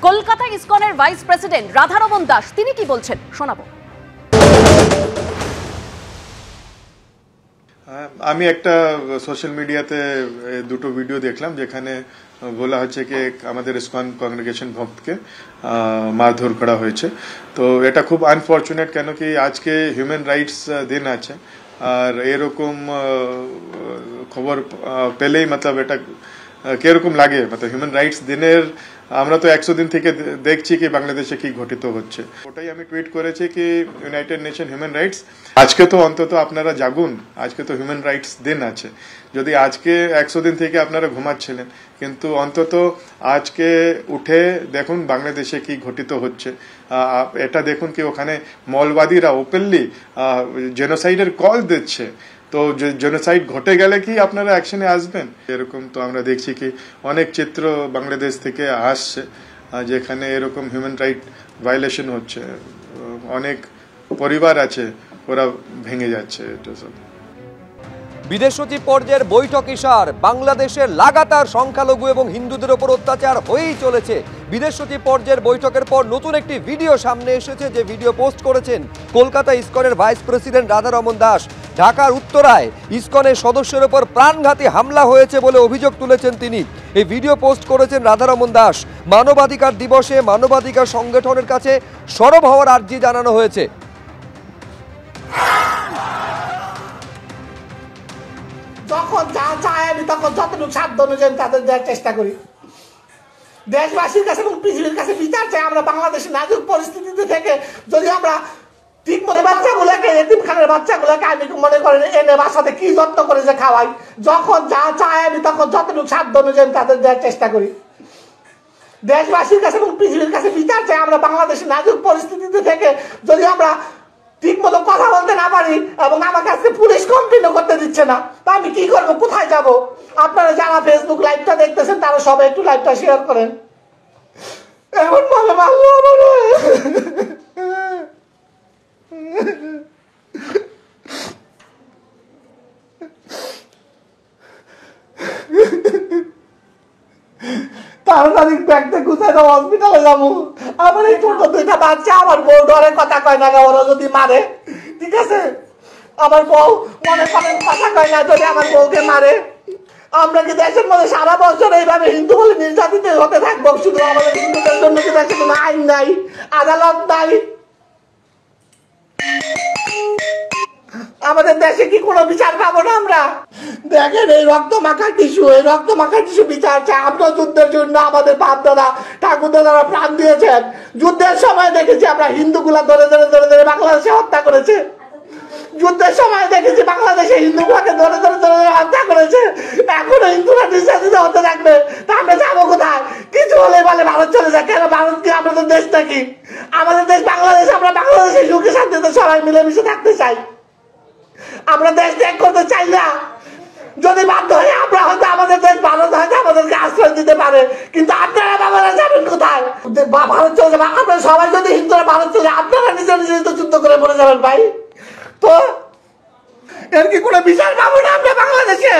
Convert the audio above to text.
Kolkata ইসকনের vice president Radharaman Das তিনি কি বলছেন শোনাবো। আমি একটা সোশ্যাল মিডিয়াতে দুটো ভিডিও দেখলাম যেখানে বলা হচ্ছে কি আমাদের ইসকন কংগ্রেগেশন ভক্তকে মারধর করা হয়েছে। তো এটা খুব আনফর্চুনেট, কেন কি আজকে হিউম্যান রাইটস দিন আছে আর এরকম খবর পেলেই মতলব এটা কিরকম লাগে। মতলব হিউম্যান রাইটস দিনের আমরা তো 100 দিন থেকে দেখছি কি বাংলাদেশে কি ঘটিত হচ্ছে। ওটাই আমি টুইট করেছি কি ইউনাইটেড নেশন হিউম্যান রাইটস আজকে তো অন্তত আপনারা জাগুন, আজকে তো হিউম্যান রাইটস দিন আছে। যদি আজকে 100 দিন থেকে আপনারা ঘুমাচ্ছিলেন, কিন্তু অন্তত আজকে উঠে দেখুন বাংলাদেশে কি ঘটিত হচ্ছে। এটা দেখুন কি ওখানে মৌলবাদীরা ওপেনলি জেনোসাইডের কল দিচ্ছে। তো জেনোসাইড ঘটে গেলে কি আপনারা অ্যাকশনে আসবেন? এরকম তো আমরা দেখছি কি অনেক চিত্র বাংলাদেশ থেকে আসছে যেখানে এরকম হিউম্যান রাইট ভায়োলেশন হচ্ছে। অনেক পরিবার আছে ওরা ভেঙে যাচ্ছে। এটা সব বিদেশ সচিব পর্যায়ের বৈঠক ইশার বাংলাদেশের লাগাতার সংখ্যালঘু এবং হিন্দুদের ওপর অত্যাচার হয়েই চলেছে। বিদেশ সচিব পর্যায়ের বৈঠকের পর নতুন একটি ভিডিও সামনে এসেছে, যে ভিডিও পোস্ট করেছেন কলকাতা ইসকনের ভাইস প্রেসিডেন্ট রাধারমন দাস। ঢাকার উত্তরায় ইসকনের সদস্যের ওপর প্রাণঘাতী হামলা হয়েছে বলে অভিযোগ তুলেছেন তিনি। এই ভিডিও পোস্ট করেছেন রাধারমন দাস। মানবাধিকার দিবসে মানবাধিকার সংগঠনের কাছে সরব হওয়ার আর্জি জানানো হয়েছে। যখন যা চাই আমি তখন যতটুকু সাধ্য অনুযায়ী তাদের দেওয়ার চেষ্টা করি। দেশবাসীর কাছে এবং পৃথিবীর কাছে বিচার চাই। আমরা বাংলাদেশের নাজুক পরিস্থিতিতে থেকে যদি আমরা ঠিক মতো বাচ্চাগুলোকে, এতিমখানার বাচ্চাগুলোকে আমি মনে করেন এনে বাসাতে কি যত্ন করে যে খাওয়াই, যখন যা চাই আমি তখন যতটুকু সাধ্য অনুযায়ী তাদের দেওয়ার চেষ্টা করি। দেশবাসীর কাছে এবং পৃথিবীর কাছে বিচার চাই। আমরা বাংলাদেশের নাজুক পরিস্থিতিতে থেকে যদি আমরা ঠিক মতো কথা বলতে না পারি এবং আমার কাছে পুলিশ কমপ্লেনও করতে দিচ্ছে না, তা আমি কি করবো, কোথায় যাব? আপনারা যারা ফেসবুক লাইভটা দেখতেছেন তারা সবাই একটু লাইভটা শেয়ার করেন। এমন ভাবে মারলো আমারে। তাড়াতাড়ি ব্যাগটা গুছাই দাও, হসপিটালে যাবো। আমার এই ছোট দুইটা বাচ্চা, আমার বউ ডরে কথা কয় না, ওরা যদি মারে, ঠিক আছে? আমার বউ মনে করেন কথা কয় না, যদি আমার বউকে মারে আমরা কি দেশের মধ্যে সারা বছর এইভাবে হিন্দু বলে নির্যাতিত হতে থাকবো? শুধু আমাদের হিন্দুদের জন্য কি দেশে কোনো আইন নাই, আদালত নাই? আমাদের দেশে কি কোনো বিচার পাবো না আমরা? দেখেন এই রক্ত মাখা টিস্যু, এই রক্ত মাখা টিস্যু বিচার চাই। আমরা যুদ্ধের জন্য আমাদের বাপ দাদা ঠাকুর দাদারা প্রাণ দিয়েছেন। যুদ্ধের সময় দেখেছি আমরা হিন্দুগুলা ধরে ধরে ধরে ধরে বাংলাদেশে হত্যা করেছে। যুদ্ধের সময় দেখেছি বাংলাদেশে হিন্দুগুলাকে ধরে ধরে ধরে ধরে হত্যা করেছে। এখনো হিন্দুরা নির্যাতিত হতে থাকবে, তা আমরা যাবো কোথায়? কিছু হলে বলে ভারত চলে যায়। কেন? ভারত কি আমাদের দেশ নাকি? আমাদের দেশ বাংলাদেশ। আমরা বাংলাদেশে সুখে শান্তিতে সবাই মিলেমিশে থাকতে চাই। আমরা দেশ ত্যাগ করতে চাই না। যদি বাধ্য হয়ে আমরা হয়তো আমাদের দেশ ভারত হয়তো আমাদেরকে আশ্রয় দিতে পারে, কিন্তু আপনারা বাবারা যাবেন কোথায়? ভারত চলে যাবে। আমরা সবাই যদি হিন্দুরা ভারত চলে, আপনারা নিজে নিজে তো যুদ্ধ করে মরে যাবেন ভাই। তো এর কি কোনো বিচার পাবো না আমরা বাংলাদেশে?